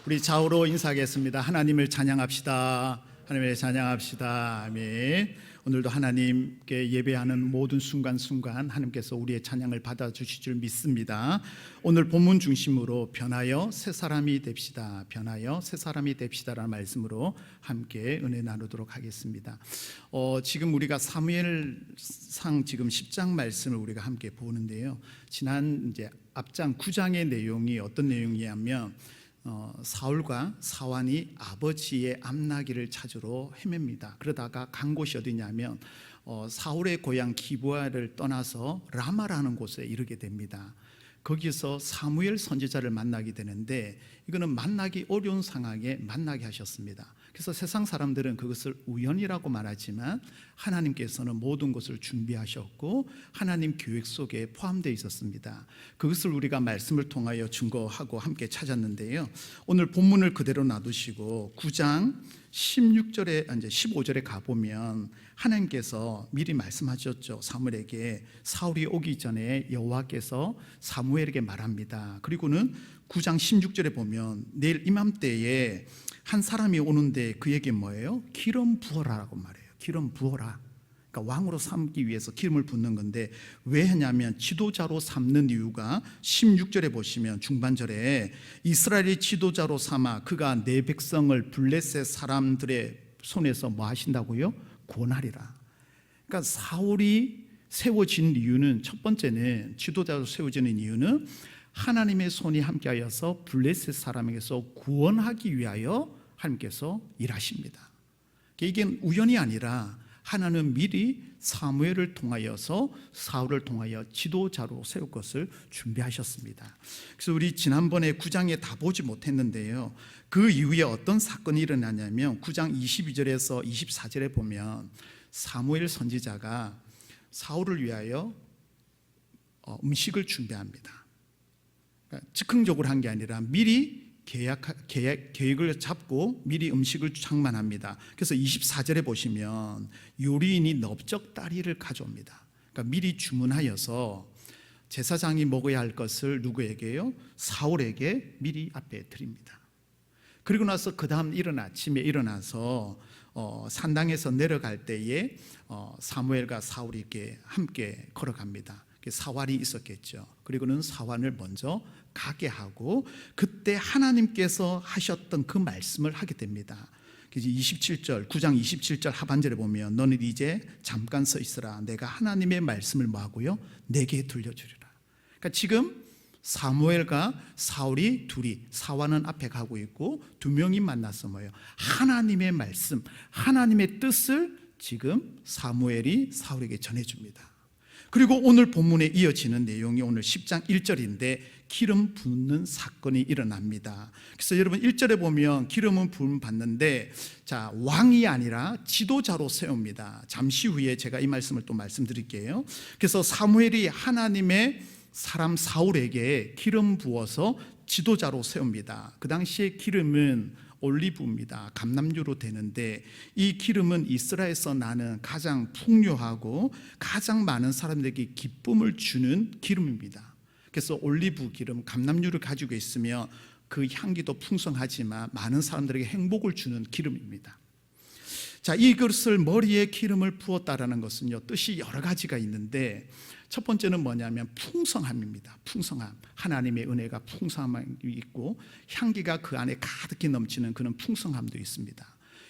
우리 좌우로 인사하겠습니다. 하나님을 찬양합시다. 하나님을 찬양합시다. 아멘. 오늘도 하나님께 예배하는 모든 순간순간 하나님께서 우리의 찬양을 받아주실 줄 믿습니다. 오늘 본문 중심으로 변하여 새 사람이 됩시다. 변하여 새 사람이 됩시다라는 말씀으로 함께 은혜 나누도록 하겠습니다. 지금 우리가 사무엘상 지금 10장 말씀을 우리가 함께 보는데요. 지난 이제 앞장 9장의 내용이 어떤 내용이냐면 사울과 사완이 아버지의 암나기를 찾으러 헤맵니다. 그러다가 간 곳이 어디냐면 사울의 고향 기브아를 떠나서 라마라는 곳에 이르게 됩니다. 거기서 사무엘 선지자를 만나게 되는데 이거는 만나기 어려운 상황에 만나게 하셨습니다. 그래서 세상 사람들은 그것을 우연이라고 말하지만 하나님께서는 모든 것을 준비하셨고 하나님 계획 속에 포함되어 있었습니다. 그것을 우리가 말씀을 통하여 증거하고 함께 찾았는데요. 오늘 본문을 그대로 놔두시고 9장 16절에 이제 15절에 가보면 하나님께서 미리 말씀하셨죠. 사무엘에게 사울이 오기 전에 여호와께서 사무엘에게 말합니다. 그리고는 9장 16절에 보면 내일 이맘때에 한 사람이 오는데 그에게 뭐예요? 기름 부어라라고 말해요. 기름 부어라. 그러니까 왕으로 삼기 위해서 기름을 붓는 건데 왜 하냐면 지도자로 삼는 이유가 16절에 보시면 중반절에 이스라엘의 지도자로 삼아 그가 내 백성을 블레셋 사람들의 손에서 뭐 하신다고요? 구원하리라. 그러니까 사울이 세워진 이유는 첫 번째는 지도자로 세워지는 이유는 하나님의 손이 함께하여서 블레셋 사람에게서 구원하기 위하여 하나님께서 일하십니다. 이게 우연이 아니라 하나님은 미리 사무엘을 통하여서 사울을 통하여 지도자로 세울 것을 준비하셨습니다. 그래서 우리 지난번에 9장에 다 보지 못했는데요. 그 이후에 어떤 사건이 일어나냐면 9장 22절에서 24절에 보면 사무엘 선지자가 사울을 위하여 음식을 준비합니다. 즉흥적으로 한 게 아니라 미리 계획을 잡고 미리 음식을 장만합니다. 그래서 24절에 보시면 요리인이 넓적다리를 가져옵니다. 그러니까 미리 주문하여서 제사장이 먹어야 할 것을 누구에게요? 사울에게 미리 앞에 드립니다. 그리고 나서 그 다음 이른 아침에 일어나서 산당에서 내려갈 때에 사무엘과 사울이 이렇게 함께 걸어갑니다. 사환이 있었겠죠. 그리고는 사환을 먼저 가게 하고 그때 하나님께서 하셨던 그 말씀을 하게 됩니다. 27절 9장 27절 하반절에 보면 너는 이제 잠깐 서 있으라 내가 하나님의 말씀을 뭐하고요? 내게 들려주리라. 그러니까 지금 사무엘과 사울이 둘이 사환은 앞에 가고 있고 두 명이 만나서 뭐예요? 하나님의 말씀 하나님의 뜻을 지금 사무엘이 사울에게 전해줍니다. 그리고 오늘 본문에 이어지는 내용이 오늘 10장 1절인데 기름 붓는 사건이 일어납니다. 그래서 여러분 1절에 보면 기름은 부음 받는데 자 왕이 아니라 지도자로 세웁니다. 잠시 후에 제가 이 말씀을 또 말씀드릴게요. 그래서 사무엘이 하나님의 사람 사울에게 기름 부어서 지도자로 세웁니다. 그 당시에 기름은 올리브입니다. 감람유로 되는데 이 기름은 이스라엘에서 나는 가장 풍요하고 가장 많은 사람들에게 기쁨을 주는 기름입니다. 그래서 올리브 기름, 감람유를 가지고 있으면 그 향기도 풍성하지만 많은 사람들에게 행복을 주는 기름입니다. 자, 이것을 머리에 기름을 부었다라는 것은요 뜻이 여러 가지가 있는데 첫 번째는 뭐냐면 풍성함입니다. 풍성함. 하나님의 은혜가 풍성함이 있고 향기가 그 안에 가득히 넘치는 그런 풍성함도 있습니다.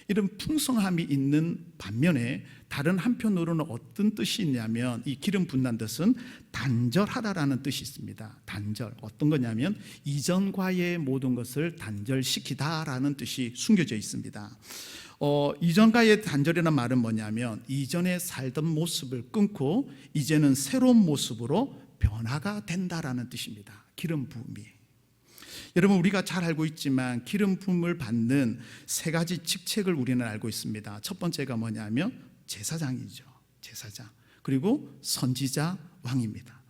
이런 풍성함이 있는 반면에 다른 한편으로는 어떤 뜻이 있냐면 이 기름 붓는 뜻은 단절하다라는 뜻이 있습니다. 단절. 어떤 거냐면 이전과의 모든 것을 단절시키다라는 뜻이 숨겨져 있습니다. 이전과의 단절이라는 말은 뭐냐면 이전에 살던 모습을 끊고 이제는 새로운 모습으로 변화가 된다라는 뜻입니다. 기름 부음이. 여러분 우리가 잘 알고 있지만 기름 부음을 받는 세 가지 직책을 우리는 알고 있습니다. 첫 번째가 뭐냐면 제사장이죠. 제사장. 그리고 선지자 왕입니다.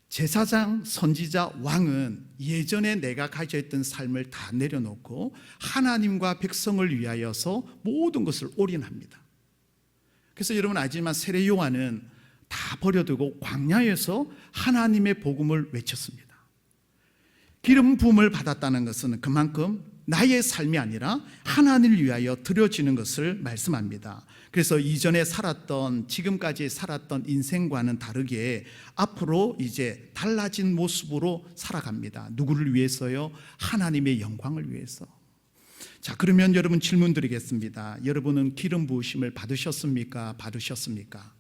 제사장, 선지자, 왕은 예전에 내가 가져 있던 삶을 다 내려놓고 하나님과 백성을 위하여서 모든 것을 올인합니다. 그래서 여러분 알지만 세례 요한은 다 버려두고 광야에서 하나님의 복음을 외쳤습니다. 기름 부음을 받았다는 것은 그만큼 나의 삶이 아니라 하나님을 위하여 드려지는 것을 말씀합니다. 그래서 이전에 살았던, 지금까지 살았던 인생과는 다르게 앞으로 이제 달라진 모습으로 살아갑니다. 누구를 위해서요? 하나님의 영광을 위해서. 자, 그러면 여러분 질문 드리겠습니다. 여러분은 기름 부으심을 받으셨습니까? 받으셨습니까?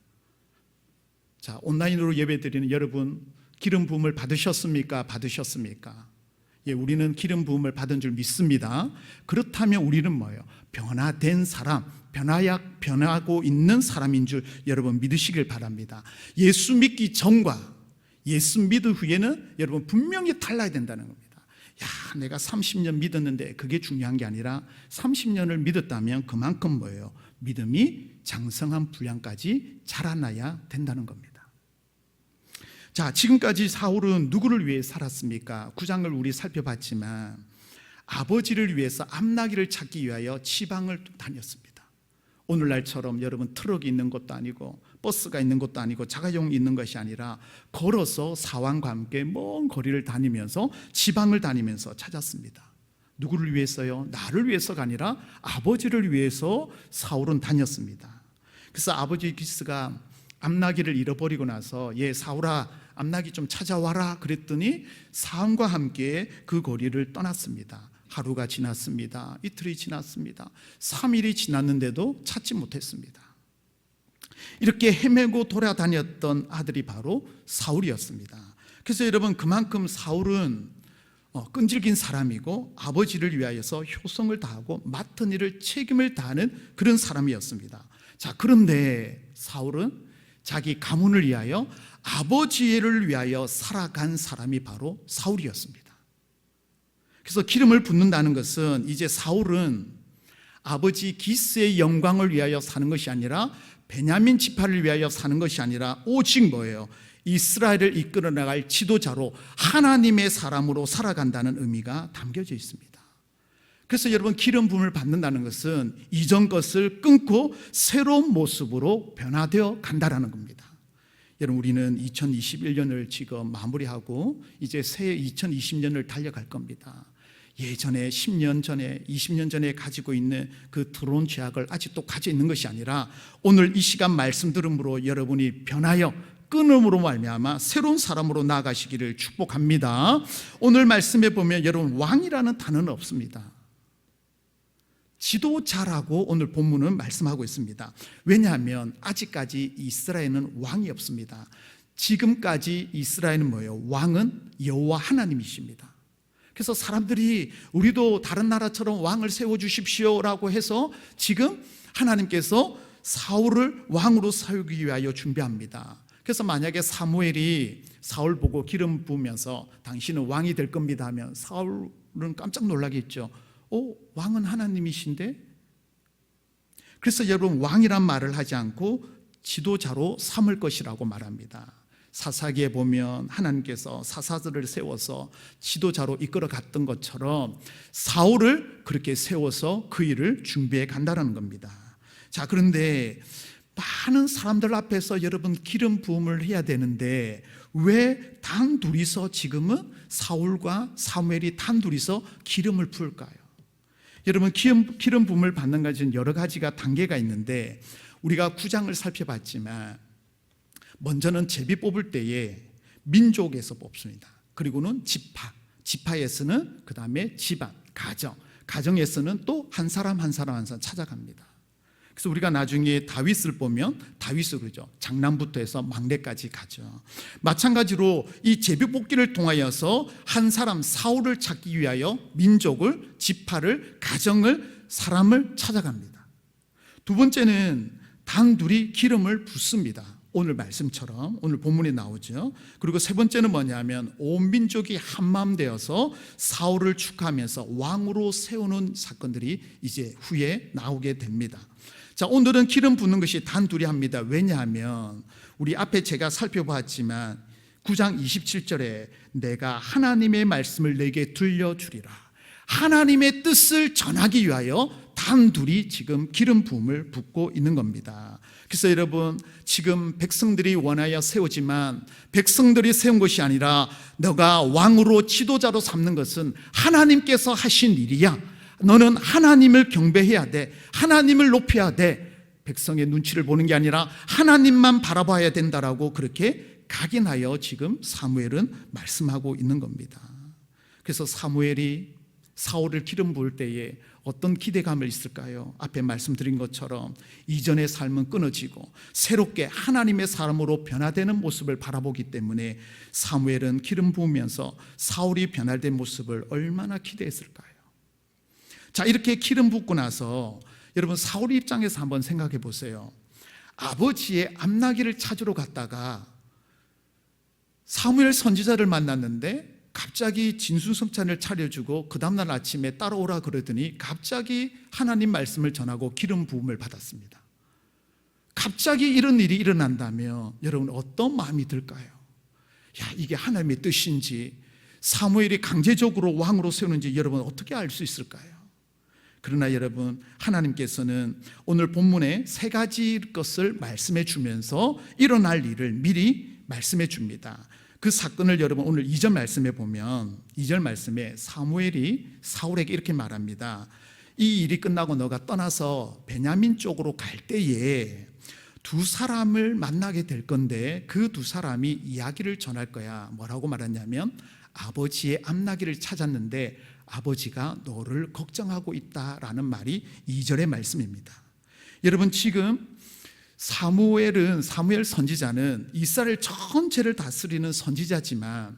자, 온라인으로 예배드리는 여러분, 기름 부음을 받으셨습니까? 받으셨습니까? 예, 우리는 기름 부음을 받은 줄 믿습니다. 그렇다면 우리는 뭐예요? 변화된 사람, 변하고 있는 사람인 줄 여러분 믿으시길 바랍니다. 예수 믿기 전과 예수 믿은 후에는 여러분 분명히 달라야 된다는 겁니다. 야, 내가 30년 믿었는데 그게 중요한 게 아니라 30년을 믿었다면 그만큼 뭐예요? 믿음이 장성한 분량까지 자라나야 된다는 겁니다. 자, 지금까지 사울은 누구를 위해 살았습니까? 9장을 우리 살펴봤지만 아버지를 위해서 암나기를 찾기 위하여 지방을 다녔습니다. 오늘날처럼 여러분 트럭이 있는 것도 아니고 버스가 있는 것도 아니고 자가용이 있는 것이 아니라 걸어서 사왕과 함께 먼 거리를 다니면서 지방을 다니면서 찾았습니다. 누구를 위해서요? 나를 위해서가 아니라 아버지를 위해서 사울은 다녔습니다. 그래서 아버지 기스가 암나기를 잃어버리고 나서 사울아, 암나기 좀 찾아와라 그랬더니 사람과 함께 그 거리를 떠났습니다. 하루가 지났습니다. 이틀이 지났습니다. 3일이 지났는데도 찾지 못했습니다. 이렇게 헤매고 돌아다녔던 아들이 바로 사울이었습니다. 그래서 여러분, 그만큼 사울은 끈질긴 사람이고 아버지를 위하여서 효성을 다하고 맡은 일을 책임을 다하는 그런 사람이었습니다. 자, 그런데 사울은 자기 가문을 위하여, 아버지를 위하여 살아간 사람이 바로 사울이었습니다. 그래서 기름을 붓는다는 것은 이제 사울은 아버지 기스의 영광을 위하여 사는 것이 아니라, 베냐민 지파를 위하여 사는 것이 아니라 오직 뭐예요? 이스라엘을 이끌어 나갈 지도자로, 하나님의 사람으로 살아간다는 의미가 담겨져 있습니다. 그래서 여러분, 기름 부음을 받는다는 것은 이전 것을 끊고 새로운 모습으로 변화되어 간다라는 겁니다. 여러분, 우리는 2021년을 지금 마무리하고 이제 새 2020년을 달려갈 겁니다. 예전에 10년 전에 20년 전에 가지고 있는 그 들어온 죄악을 아직도 가지고 있는 것이 아니라, 오늘 이 시간 말씀 들음으로 여러분이 변하여 끊음으로 말미암아 새로운 사람으로 나아가시기를 축복합니다. 오늘 말씀에 보면 여러분, 왕이라는 단어는 없습니다. 지도자라고 오늘 본문은 말씀하고 있습니다. 왜냐하면 아직까지 이스라엘은 왕이 없습니다. 지금까지 이스라엘은 뭐예요? 왕은 여호와 하나님이십니다. 그래서 사람들이 우리도 다른 나라처럼 왕을 세워주십시오라고 해서 지금 하나님께서 사울을 왕으로 세우기 위하여 준비합니다. 그래서 만약에 사무엘이 사울 보고 기름 부으면서 당신은 왕이 될 겁니다 하면 사울은 깜짝 놀라겠죠. 왕은 하나님이신데? 그래서 여러분, 왕이란 말을 하지 않고 지도자로 삼을 것이라고 말합니다. 사사기에 보면 하나님께서 사사들을 세워서 지도자로 이끌어 갔던 것처럼 사울을 그렇게 세워서 그 일을 준비해 간다는 겁니다. 자, 그런데 많은 사람들 앞에서 여러분 기름 부음을 해야 되는데 왜 단둘이서 지금은 사울과 사무엘이 단둘이서 기름을 부을까요? 여러분, 기름 부음을 받는 것은 여러 가지가 단계가 있는데, 우리가 9장을 살펴봤지만 먼저는 제비 뽑을 때에 민족에서 뽑습니다. 그리고는 지파에서는 그 다음에 집안, 가정에서는 또 한 사람 한 사람 찾아갑니다. 그래서 우리가 나중에 다윗을 보면 다윗을 그러죠. 장남부터 해서 막내까지 가죠. 마찬가지로 이 제비뽑기를 통하여서 한 사람, 사울을 찾기 위하여 민족을, 지파를, 가정을, 사람을 찾아갑니다. 두 번째는 단둘이 기름을 붓습니다. 오늘 말씀처럼 오늘 본문에 나오죠. 그리고 세 번째는 뭐냐면 온 민족이 한마음 되어서 사울을 축하하면서 왕으로 세우는 사건들이 이제 후에 나오게 됩니다. 자, 오늘은 기름 붓는 것이 단둘이 합니다. 왜냐하면 우리 앞에 제가 살펴봤지만 9장 27절에 내가 하나님의 말씀을 내게 들려주리라, 하나님의 뜻을 전하기 위하여 단둘이 지금 기름 부음을 붓고 있는 겁니다. 그래서 여러분, 지금 백성들이 원하여 세우지만 백성들이 세운 것이 아니라 너가 왕으로 지도자로 삼는 것은 하나님께서 하신 일이야. 너는 하나님을 경배해야 돼. 하나님을 높여야 돼. 백성의 눈치를 보는 게 아니라 하나님만 바라봐야 된다라고 그렇게 각인하여 지금 사무엘은 말씀하고 있는 겁니다. 그래서 사무엘이 사울을 기름 부을 때에 어떤 기대감을 있을까요? 앞에 말씀드린 것처럼 이전의 삶은 끊어지고 새롭게 하나님의 사람으로 변화되는 모습을 바라보기 때문에 사무엘은 기름 부으면서 사울이 변화된 모습을 얼마나 기대했을까요? 자, 이렇게 기름 붓고 나서 여러분 사울 입장에서 한번 생각해 보세요. 아버지의 암나기를 찾으러 갔다가 사무엘 선지자를 만났는데 갑자기 진수성찬을 차려주고 그 다음날 아침에 따라오라 그러더니 갑자기 하나님 말씀을 전하고 기름 부음을 받았습니다. 갑자기 이런 일이 일어난다면 여러분 어떤 마음이 들까요? 야, 이게 하나님의 뜻인지 사무엘이 강제적으로 왕으로 세우는지 여러분 어떻게 알 수 있을까요? 그러나 여러분 하나님께서는 오늘 본문에 세 가지 것을 말씀해 주면서 일어날 일을 미리 말씀해 줍니다. 그 사건을 여러분 오늘 2절 말씀에 보면 2절 말씀에 사무엘이 사울에게 이렇게 말합니다. 이 일이 끝나고 너가 떠나서 베냐민 쪽으로 갈 때에 두 사람을 만나게 될 건데 그 두 사람이 이야기를 전할 거야. 뭐라고 말하냐면 아버지의 암나기를 찾았는데 아버지가 너를 걱정하고 있다라는 말이 2절의 말씀입니다. 여러분 지금 사무엘 선지자는 이스라엘 전체를 다스리는 선지자지만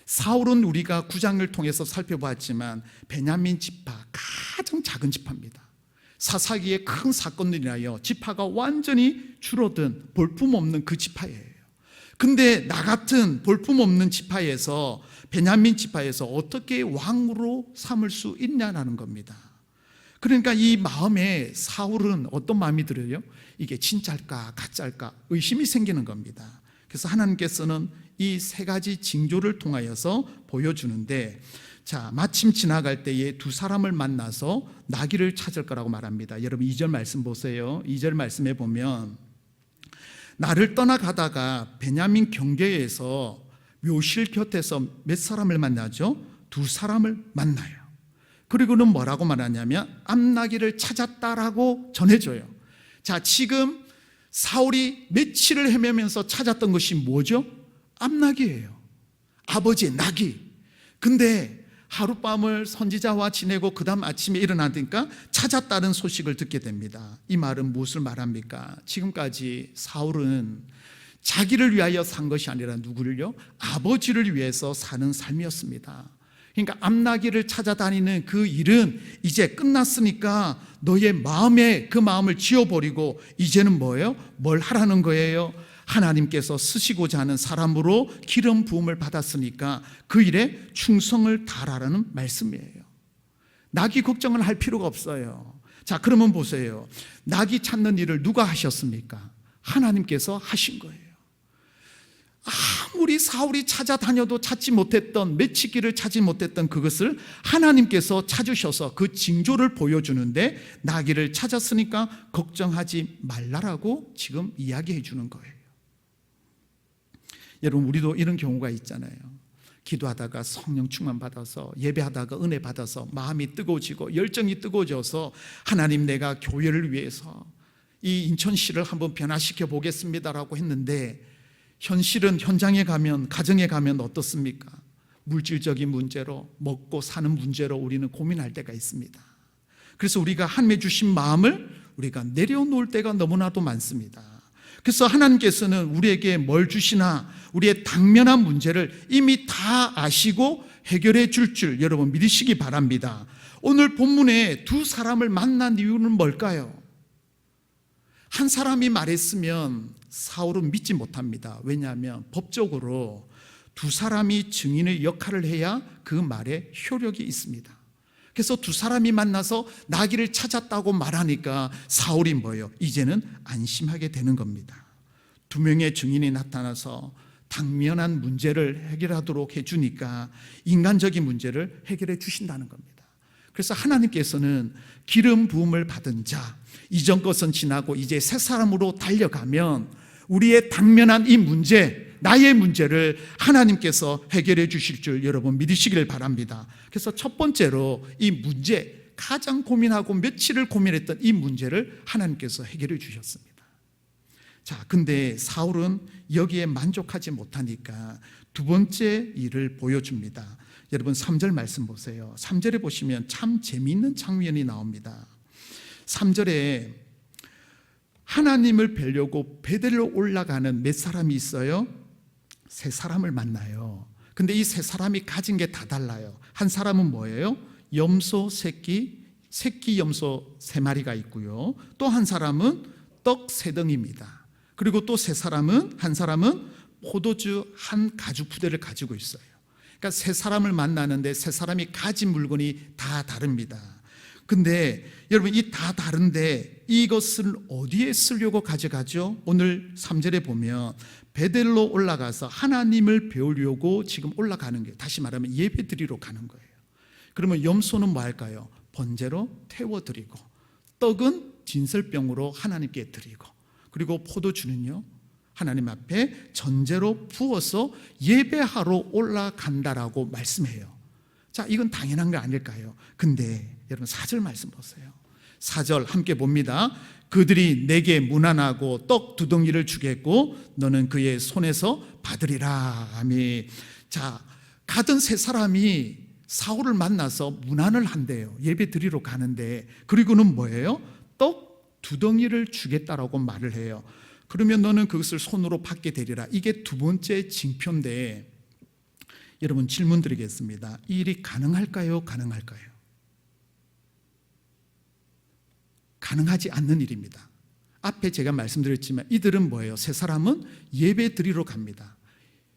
사울은 우리가 9장을 통해서 살펴보았지만 베냐민 지파 가장 작은 지파입니다. 사사기의 큰 사건으로 인하여 지파가 완전히 줄어든 볼품없는 그 지파예요. 근데 나 같은 볼품없는 지파에서 베냐민 지파에서 어떻게 왕으로 삼을 수 있냐라는 겁니다. 그러니까 이 마음에 사울은 어떤 마음이 들어요? 이게 진짜일까 가짜일까 의심이 생기는 겁니다. 그래서 하나님께서는 이 세 가지 징조를 통하여서 보여주는데 자, 마침 지나갈 때에 두 사람을 만나서 나귀를 찾을 거라고 말합니다. 여러분 2절 말씀 보세요. 2절 말씀에 보면 나를 떠나가다가 베냐민 경계에서 묘실 곁에서 몇 사람을 만나죠? 두 사람을 만나요. 그리고는 뭐라고 말하냐면 암나기를 찾았다라고 전해줘요. 자, 지금 사울이 며칠을 헤매면서 찾았던 것이 뭐죠? 암나기예요. 아버지의 나귀. 근데 하룻밤을 선지자와 지내고 그 다음 아침에 일어나니까 찾았다는 소식을 듣게 됩니다. 이 말은 무엇을 말합니까? 지금까지 사울은 자기를 위하여 산 것이 아니라 누구를요? 아버지를 위해서 사는 삶이었습니다. 그러니까 암나기를 찾아다니는 그 일은 이제 끝났으니까 너의 마음에 그 마음을 지워버리고 이제는 뭐예요? 뭘 하라는 거예요? 하나님께서 쓰시고자 하는 사람으로 기름 부음을 받았으니까 그 일에 충성을 다하라는 말씀이에요. 나귀 걱정을 할 필요가 없어요. 자, 그러면 보세요. 나귀 찾는 일을 누가 하셨습니까? 하나님께서 하신 거예요. 아무리 사울이 찾아다녀도 찾지 못했던 메치기를 찾지 못했던 그것을 하나님께서 찾으셔서 그 징조를 보여주는데 나귀를 찾았으니까 걱정하지 말라라고 지금 이야기해 주는 거예요. 여러분 우리도 이런 경우가 있잖아요. 기도하다가 성령 충만 받아서 예배하다가 은혜 받아서 마음이 뜨거워지고 열정이 뜨거워져서 하나님 내가 교회를 위해서 이 인천시를 한번 변화시켜 보겠습니다라고 했는데 현실은 현장에 가면 가정에 가면 어떻습니까? 물질적인 문제로 먹고 사는 문제로 우리는 고민할 때가 있습니다. 그래서 우리가 하나님의 주신 마음을 우리가 내려놓을 때가 너무나도 많습니다. 그래서 하나님께서는 우리에게 뭘 주시나 우리의 당면한 문제를 이미 다 아시고 해결해 줄 여러분 믿으시기 바랍니다. 오늘 본문에 두 사람을 만난 이유는 뭘까요? 한 사람이 말했으면 사울은 믿지 못합니다. 왜냐하면 법적으로 두 사람이 증인의 역할을 해야 그 말에 효력이 있습니다. 그래서 두 사람이 만나서 나귀를 찾았다고 말하니까 사울이 뭐예요? 이제는 안심하게 되는 겁니다. 두 명의 증인이 나타나서 당면한 문제를 해결하도록 해주니까 인간적인 문제를 해결해 주신다는 겁니다. 그래서 하나님께서는 기름 부음을 받은 자, 이전 것은 지나고 이제 새 사람으로 달려가면 우리의 당면한 이 문제, 나의 문제를 하나님께서 해결해 주실 줄 여러분 믿으시길 바랍니다. 그래서 첫 번째로 이 문제, 가장 고민하고 며칠을 고민했던 이 문제를 하나님께서 해결해 주셨습니다. 자, 근데 사울은 여기에 만족하지 못하니까 두 번째 일을 보여줍니다. 여러분 3절 말씀 보세요. 3절에 보시면 참 재미있는 장면이 나옵니다. 3절에 하나님을 뵈려고 베델로 올라가는 몇 사람이 있어요? 세 사람을 만나요. 근데 이 세 사람이 가진 게 다 달라요. 한 사람은 뭐예요? 염소 새끼 염소 3마리가 있고요. 또 한 사람은 떡 3덩이입니다. 그리고 또 한 사람은 포도주 한 가죽 부대를 가지고 있어요. 그러니까 세 사람을 만나는데 세 사람이 가진 물건이 다 다릅니다. 근데 여러분 이 다 다른데 이것을 어디에 쓰려고 가져가죠? 오늘 3절에 보면 베델로 올라가서 하나님을 배우려고 지금 올라가는 거예요. 다시 말하면 예배 드리러 가는 거예요. 그러면 염소는 뭐 할까요? 번제로 태워드리고, 떡은 진설병으로 하나님께 드리고, 그리고 포도주는요 하나님 앞에 전제로 부어서 예배하러 올라간다라고 말씀해요. 자, 이건 당연한 거 아닐까요? 근데 여러분 4절 말씀 보세요. 4절 함께 봅니다. 그들이 내게 문안하고 떡 2덩이를 주겠고 너는 그의 손에서 받으리라. 아멘. 자, 가던 세 사람이 사울을 만나서 문안을 한대요. 예배 드리러 가는데, 그리고는 뭐예요? 떡 2덩이를 주겠다라고 말을 해요. 그러면 너는 그것을 손으로 받게 되리라. 이게 두 번째 징표인데, 여러분 질문 드리겠습니다. 이 일이 가능할까요? 가능할까요? 가능하지 않는 일입니다. 앞에 제가 말씀드렸지만 이들은 뭐예요? 세 사람은 예배 드리러 갑니다.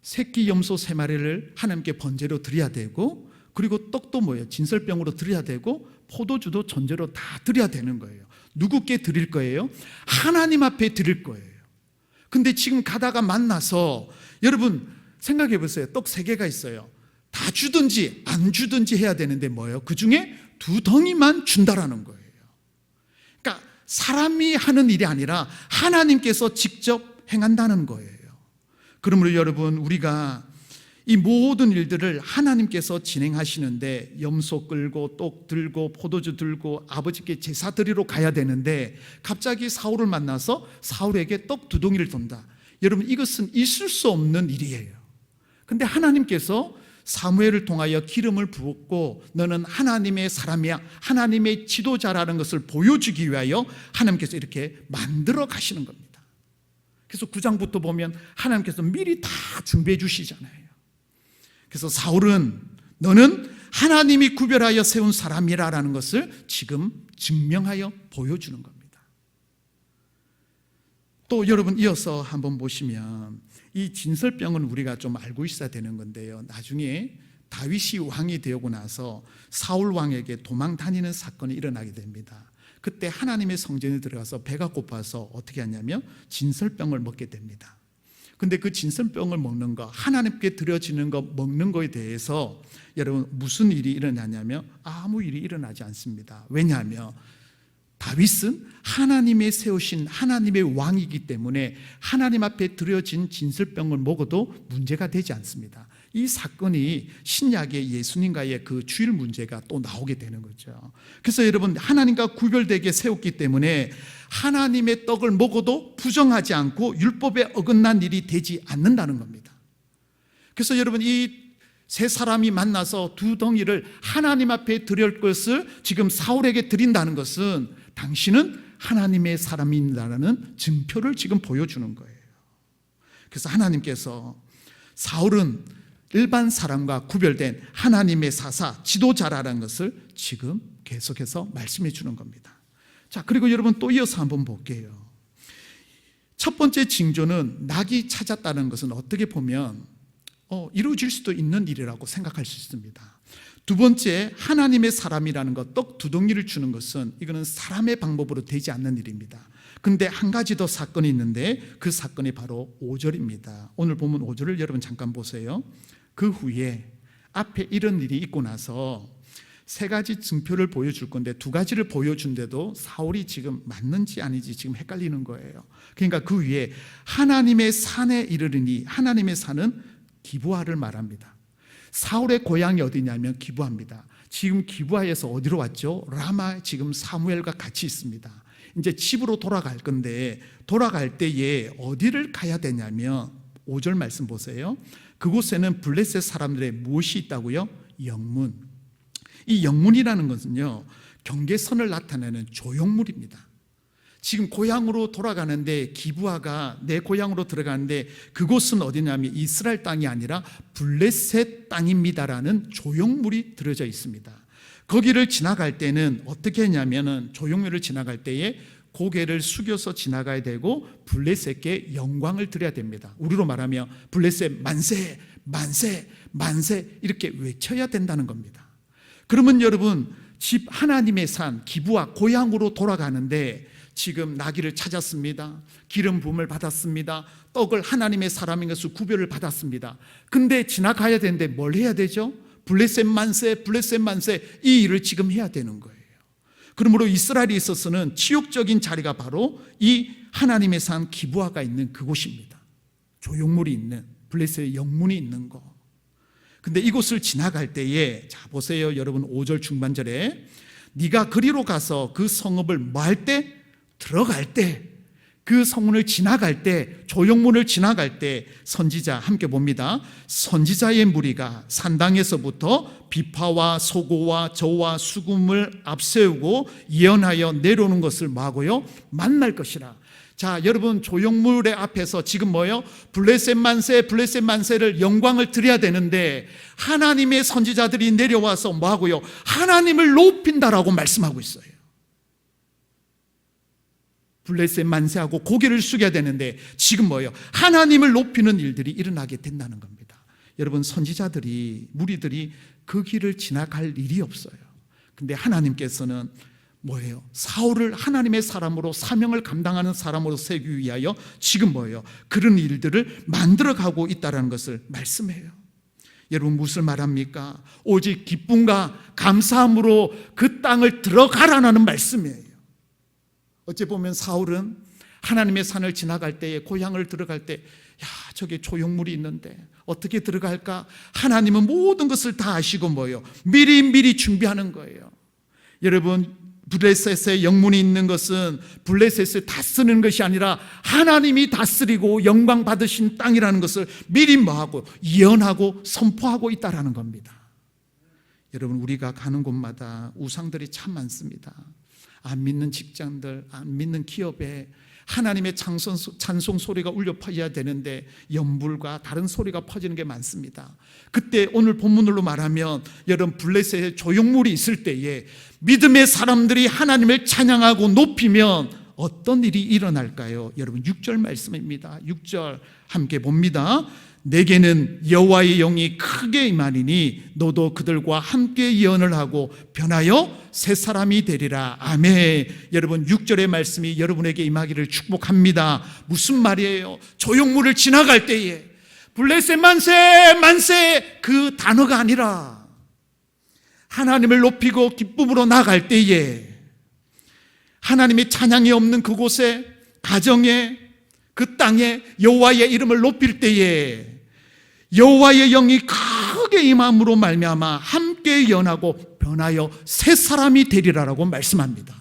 새끼 염소 3마리를 하나님께 번제로 드려야 되고, 그리고 떡도 뭐예요? 진설병으로 드려야 되고, 포도주도 전제로 다 드려야 되는 거예요. 누구께 드릴 거예요? 하나님 앞에 드릴 거예요. 근데 지금 가다가 만나서, 여러분 생각해 보세요. 떡 3개가 있어요. 다 주든지 안 주든지 해야 되는데 뭐예요? 그 중에 2덩이만 준다라는 거예요. 그러니까 사람이 하는 일이 아니라 하나님께서 직접 행한다는 거예요. 그러므로 여러분, 우리가 이 모든 일들을 하나님께서 진행하시는데, 염소 끌고 떡 들고 포도주 들고 아버지께 제사 드리러 가야 되는데 갑자기 사울을 만나서 사울에게 떡 2덩이를 던다. 여러분 이것은 있을 수 없는 일이에요. 근데 하나님께서 사무엘을 통하여 기름을 부었고 너는 하나님의 사람이야, 하나님의 지도자라는 것을 보여주기 위하여 하나님께서 이렇게 만들어 가시는 겁니다. 그래서 9장부터 보면 하나님께서 미리 다 준비해 주시잖아요. 그래서 사울은 너는 하나님이 구별하여 세운 사람이라는 것을 지금 증명하여 보여주는 겁니다. 또 여러분 이어서 한번 보시면 이 진설병은 우리가 좀 알고 있어야 되는 건데요, 나중에 다윗이 왕이 되고 나서 사울 왕에게 도망 다니는 사건이 일어나게 됩니다. 그때 하나님의 성전에 들어가서 배가 고파서 어떻게 하냐면 진설병을 먹게 됩니다. 근데 그 진설병을 먹는 거, 하나님께 드려지는 거 먹는 거에 대해서 여러분 무슨 일이 일어나냐면 아무 일이 일어나지 않습니다. 왜냐하면 다윗은 하나님의 세우신 하나님의 왕이기 때문에 하나님 앞에 드려진 진설병을 먹어도 문제가 되지 않습니다. 이 사건이 신약의 예수님과의 그 주일 문제가 또 나오게 되는 거죠. 그래서 여러분 하나님과 구별되게 세웠기 때문에 하나님의 떡을 먹어도 부정하지 않고 율법에 어긋난 일이 되지 않는다는 겁니다. 그래서 여러분 이 세 사람이 만나서 2덩이를 하나님 앞에 드릴 것을 지금 사울에게 드린다는 것은 당신은 하나님의 사람이라는 증표를 지금 보여주는 거예요. 그래서 하나님께서 사울은 일반 사람과 구별된 하나님의 사사, 지도자라는 것을 지금 계속해서 말씀해 주는 겁니다. 자, 그리고 여러분 또 이어서 한번 볼게요. 첫 번째 징조는 낙이 찾았다는 것은 어떻게 보면 이루어질 수도 있는 일이라고 생각할 수 있습니다. 두 번째, 하나님의 사람이라는 것, 떡 2덩이를 주는 것은 이거는 사람의 방법으로 되지 않는 일입니다. 근데 한 가지 더 사건이 있는데 그 사건이 바로 5절입니다. 오늘 보면 5절을 여러분 잠깐 보세요. 그 후에 앞에 이런 일이 있고 나서 3가지 증표를 보여줄 건데 2가지를 보여준데도 사울이 지금 맞는지 아닌지 지금 헷갈리는 거예요. 그러니까 그 위에 하나님의 산에 이르르니, 하나님의 산은 기브아를 말합니다. 사울의 고향이 어디냐면 기브아입니다. 지금 기브아에서 어디로 왔죠? 라마 지금 사무엘과 같이 있습니다. 이제 집으로 돌아갈 건데 돌아갈 때에 어디를 가야 되냐면 5절 말씀 보세요. 그곳에는 블레셋 사람들의 무엇이 있다고요? 영문. 이 영문이라는 것은요, 경계선을 나타내는 조형물입니다. 지금 고향으로 돌아가는데 기브아가 내 고향으로 들어가는데 그곳은 어디냐면 이스라엘 땅이 아니라 블레셋 땅입니다라는 조형물이 들어져 있습니다. 거기를 지나갈 때는 어떻게 했냐면은 조형물을 지나갈 때에 고개를 숙여서 지나가야 되고 블레셋께 영광을 드려야 됩니다. 우리로 말하면 블레셋 만세 만세 만세 이렇게 외쳐야 된다는 겁니다. 그러면 여러분, 집 하나님의 산 기브아 고향으로 돌아가는데 지금 나귀를 찾았습니다. 기름 부음을 받았습니다. 떡을 하나님의 사람인 것을 구별을 받았습니다. 근데 지나가야 되는데 뭘 해야 되죠? 블레셋 만세 블레셋 만세 이 일을 지금 해야 되는 거예요. 그러므로 이스라엘에 있어서는 치욕적인 자리가 바로 이 하나님의 산 기브아가 있는 그곳입니다. 조형물이 있는 블레셋의 영문이 있는 거. 근데 이곳을 지나갈 때에 자 보세요 여러분, 5절 중반절에 네가 그리로 가서 그 성읍을 뭐 할 때? 들어갈 때, 그 성문을 지나갈 때, 조형문을 지나갈 때 선지자 함께 봅니다. 선지자의 무리가 산당에서부터 비파와 소고와 저와 수금을 앞세우고 예언하여 내려오는 것을 뭐하고요? 만날 것이라. 자 여러분, 조형물의 앞에서 지금 뭐예요? 블레셋 만세 블레셋 만세를 영광을 드려야 되는데 하나님의 선지자들이 내려와서 뭐하고요? 하나님을 높인다라고 말씀하고 있어요. 블레셋 만세하고 고개를 숙여야 되는데 지금 뭐예요? 하나님을 높이는 일들이 일어나게 된다는 겁니다. 여러분, 선지자들이 무리들이 그 길을 지나갈 일이 없어요. 근데 하나님께서는 뭐예요? 사울을 하나님의 사람으로 사명을 감당하는 사람으로 세우기 위하여 지금 뭐예요? 그런 일들을 만들어가고 있다는 것을 말씀해요. 여러분, 무엇을 말합니까? 오직 기쁨과 감사함으로 그 땅을 들어가라는 말씀이에요. 어찌 보면 사울은 하나님의 산을 지나갈 때에 고향을 들어갈 때 저게 조형물이 있는데 어떻게 들어갈까? 하나님은 모든 것을 다 아시고 뭐예요? 미리 준비하는 거예요. 여러분, 블레셋의 영문이 있는 것은 블레셋을 다스리는 것이 아니라 하나님이 다스리고 영광 받으신 땅이라는 것을 미리 뭐하고 예언하고 선포하고 있다라는 겁니다. 여러분, 우리가 가는 곳마다 우상들이 참 많습니다. 안 믿는 직장들, 안 믿는 기업에 하나님의 찬송 소리가 울려 퍼져야 되는데 연불과 다른 소리가 퍼지는 게 많습니다. 그때 오늘 본문으로 말하면 여러분, 블레셋의 조형물이 있을 때에 믿음의 사람들이 하나님을 찬양하고 높이면 어떤 일이 일어날까요? 여러분, 6절 말씀입니다. 6절 함께 봅니다. 내게는 여호와의 영이 크게 임하리니 너도 그들과 함께 예언을 하고 변하여 새 사람이 되리라. 아멘. 여러분, 6절의 말씀이 여러분에게 임하기를 축복합니다. 무슨 말이에요? 조형물을 지나갈 때에 블레셋 만세 만세 그 단어가 아니라 하나님을 높이고 기쁨으로 나갈 때에 하나님의 찬양이 없는 그곳에, 가정에, 그 땅에 여호와의 이름을 높일 때에 여호와의 영이 크게 임함으로 말미암아 함께 예언하고 변하여 새 사람이 되리라라고 말씀합니다.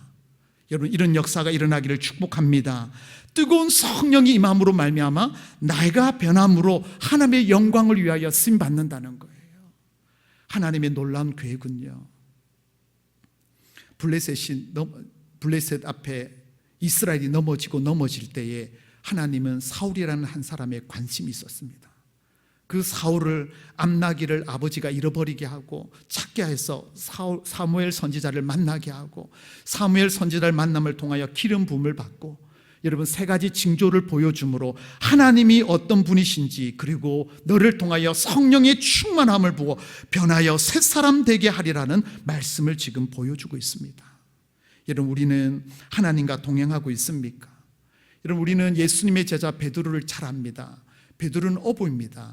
여러분, 이런 역사가 일어나기를 축복합니다. 뜨거운 성령이 임함으로 말미암아 나이가 변함으로 하나님의 영광을 위하여 쓰임 받는다는 거예요. 하나님의 놀라운 계획은요, 블레셋 앞에 이스라엘이 넘어질 때에 하나님은 사울이라는 한 사람에 관심이 있었습니다. 그 사울을 암나기를 아버지가 잃어버리게 하고 찾게 해서 사무엘 선지자를 만나게 하고 사무엘 선지자를 만남을 통하여 기름 부음을 받고 여러분, 세 가지 징조를 보여줌으로 하나님이 어떤 분이신지 그리고 너를 통하여 성령의 충만함을 부어 변하여 새 사람 되게 하리라는 말씀을 지금 보여주고 있습니다. 여러분, 우리는 하나님과 동행하고 있습니까? 여러분, 우리는 예수님의 제자 베드로를 잘 압니다. 베드로는 어부입니다.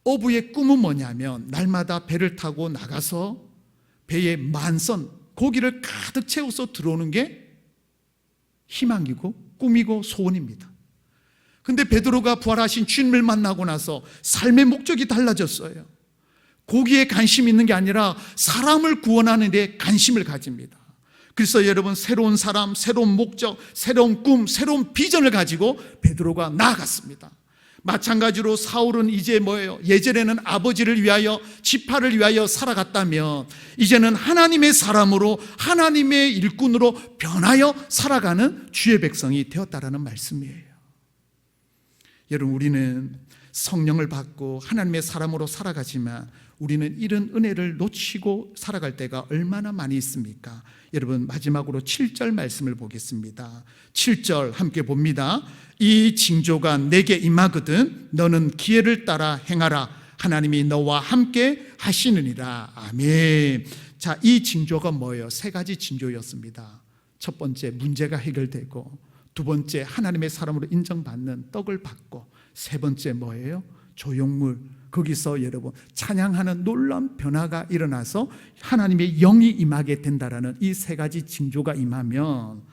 어부의 꿈은 뭐냐면 날마다 배를 타고 나가서 배에 만선 고기를 가득 채워서 들어오는 게 희망이고 꿈이고 소원입니다. 근데 베드로가 부활하신 주님을 만나고 나서 삶의 목적이 달라졌어요. 고기에 관심이 있는 게 아니라 사람을 구원하는 데 관심을 가집니다. 그래서 여러분, 새로운 사람, 새로운 목적, 새로운 꿈, 새로운 비전을 가지고 베드로가 나아갔습니다. 마찬가지로 사울은 이제 뭐예요? 예전에는 아버지를 위하여, 지파를 위하여 살아갔다면 이제는 하나님의 사람으로, 하나님의 일꾼으로 변하여 살아가는 주의 백성이 되었다라는 말씀이에요. 여러분, 우리는 성령을 받고 하나님의 사람으로 살아가지만 우리는 이런 은혜를 놓치고 살아갈 때가 얼마나 많이 있습니까? 여러분, 마지막으로 7절 말씀을 보겠습니다. 7절 함께 봅니다. 이 징조가 내게 임하거든 너는 기회를 따라 행하라. 하나님이 너와 함께 하시느니라. 아멘. 자, 이 징조가 뭐예요? 세 가지 징조였습니다. 첫 번째, 문제가 해결되고, 두 번째, 하나님의 사람으로 인정받는 떡을 받고, 세 번째 뭐예요? 조형물, 거기서 여러분 찬양하는 놀라운 변화가 일어나서 하나님의 영이 임하게 된다라는 이 세 가지 징조가 임하면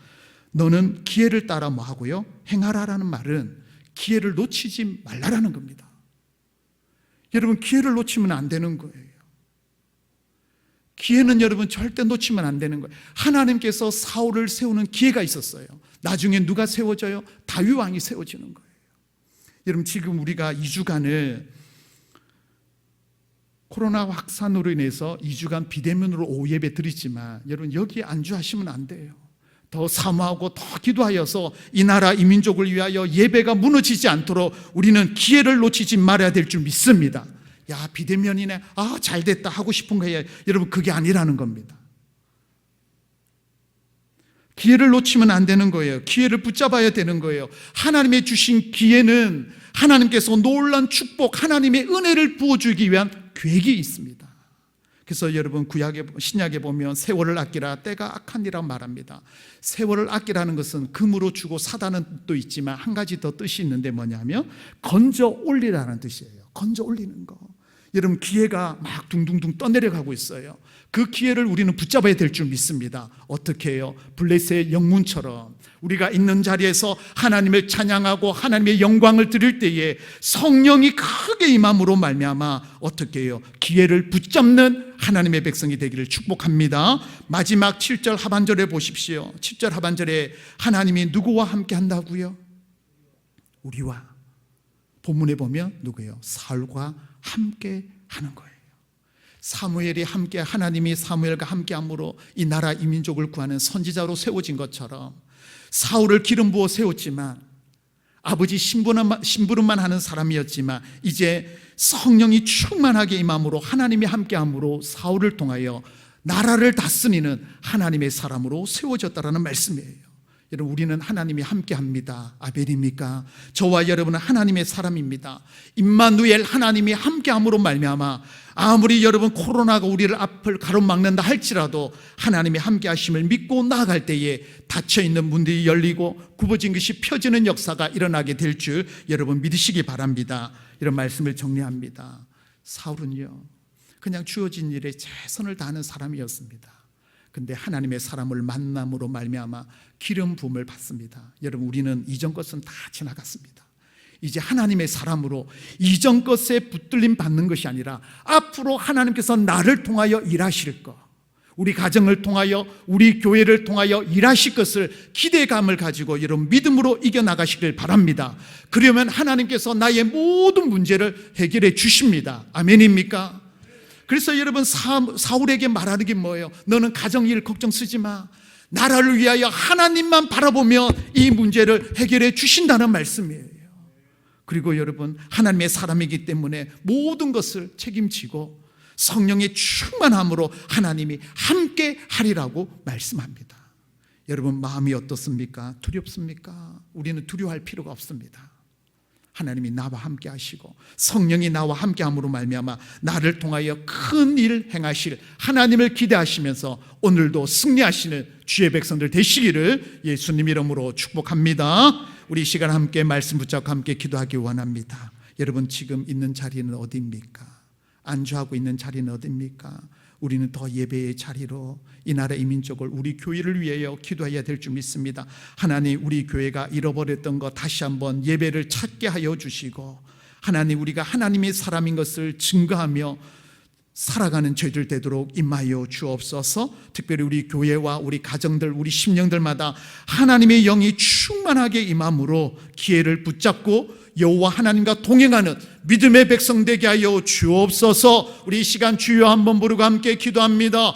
너는 기회를 따라 뭐 하고요? 행하라라는 말은 기회를 놓치지 말라라는 겁니다. 여러분, 기회를 놓치면 안 되는 거예요. 기회는 여러분 절대 놓치면 안 되는 거예요. 하나님께서 사울을 세우는 기회가 있었어요. 나중에 누가 세워져요? 다윗 왕이 세워지는 거예요. 여러분, 지금 우리가 2주간을 코로나 확산으로 인해서 2주간 비대면으로 오후 예배 드리지만 여러분, 여기에 안주하시면 안 돼요. 더 사모하고 더 기도하여서 이 나라 이 민족을 위하여 예배가 무너지지 않도록 우리는 기회를 놓치지 말아야 될 줄 믿습니다. 야, 비대면이네, 잘됐다 하고 싶은 거예요. 여러분, 그게 아니라는 겁니다. 기회를 놓치면 안 되는 거예요. 기회를 붙잡아야 되는 거예요. 하나님의 주신 기회는 하나님께서 놀라운 축복, 하나님의 은혜를 부어주기 위한 계획이 있습니다. 그래서 여러분, 신약에 보면 세월을 아끼라, 때가 악하니라고 말합니다. 세월을 아끼라는 것은 금으로 주고 사다는 뜻도 있지만 한 가지 더 뜻이 있는데 뭐냐면 건져 올리라는 뜻이에요. 건져 올리는 거. 여러분, 기회가 막 둥둥둥 떠내려가고 있어요. 그 기회를 우리는 붙잡아야 될 줄 믿습니다. 어떻게 해요? 블레셋의 영문처럼 우리가 있는 자리에서 하나님을 찬양하고 하나님의 영광을 드릴 때에 성령이 크게 임함으로 말미암아 어떻게 해요? 기회를 붙잡는 하나님의 백성이 되기를 축복합니다. 마지막 7절 하반절에 보십시오. 7절 하반절에 하나님이 누구와 함께 한다고요? 우리와. 본문에 보면 누구예요? 사울과 함께 하는 거예요. 사무엘이 함께, 하나님이 사무엘과 함께함으로 이 나라 이 민족을 구하는 선지자로 세워진 것처럼 사울을 기름 부어 세웠지만 아버지 심부름만 하는 사람이었지만 이제 성령이 충만하게 임함으로 하나님이 함께함으로 사울을 통하여 나라를 다스리는 하나님의 사람으로 세워졌다라는 말씀이에요. 여러분, 우리는 하나님이 함께합니다. 아벨입니까? 저와 여러분은 하나님의 사람입니다. 임마누엘, 하나님이 함께함으로 말미암아 아무리 여러분 코로나가 우리를 앞을 가로막는다 할지라도 하나님이 함께하심을 믿고 나아갈 때에 닫혀있는 문들이 열리고 굽어진 것이 펴지는 역사가 일어나게 될 줄 여러분 믿으시기 바랍니다. 이런 말씀을 정리합니다. 사울은요, 그냥 주어진 일에 최선을 다하는 사람이었습니다. 근데 하나님의 사람을 만남으로 말미암아 기름 부음을 받습니다. 여러분, 우리는 이전 것은 다 지나갔습니다. 이제 하나님의 사람으로 이전 것에 붙들림 받는 것이 아니라 앞으로 하나님께서 나를 통하여 일하실 것, 우리 가정을 통하여, 우리 교회를 통하여 일하실 것을 기대감을 가지고 여러분 믿음으로 이겨나가시길 바랍니다. 그러면 하나님께서 나의 모든 문제를 해결해 주십니다. 아멘입니까? 그래서 여러분, 사울에게 말하는 게 뭐예요? 너는 가정일 걱정 쓰지 마. 나라를 위하여 하나님만 바라보며 이 문제를 해결해 주신다는 말씀이에요. 그리고 여러분, 하나님의 사람이기 때문에 모든 것을 책임지고 성령의 충만함으로 하나님이 함께 하리라고 말씀합니다. 여러분, 마음이 어떻습니까? 두렵습니까? 우리는 두려워할 필요가 없습니다. 하나님이 나와 함께 하시고 성령이 나와 함께 함으로 말미암아 나를 통하여 큰 일 행하실 하나님을 기대하시면서 오늘도 승리하시는 주의 백성들 되시기를 예수님 이름으로 축복합니다. 우리 시간 함께 말씀 붙잡고 함께 기도하기 원합니다. 여러분, 지금 있는 자리는 어디입니까? 안주하고 있는 자리는 어디입니까? 우리는 더 예배의 자리로 이 나라 이 민족을, 우리 교회를 위하여 기도해야 될 줄 믿습니다. 하나님, 우리 교회가 잃어버렸던 것 다시 한번 예배를 찾게 하여 주시고, 하나님, 우리가 하나님의 사람인 것을 증거하며 살아가는 저희들 되도록 임하여 주옵소서. 특별히 우리 교회와 우리 가정들, 우리 심령들마다 하나님의 영이 충만하게 임함으로 기회를 붙잡고 여호와 하나님과 동행하는 믿음의 백성 되게 하여 주옵소서. 우리 이 시간 주여 한번 부르고 함께 기도합니다.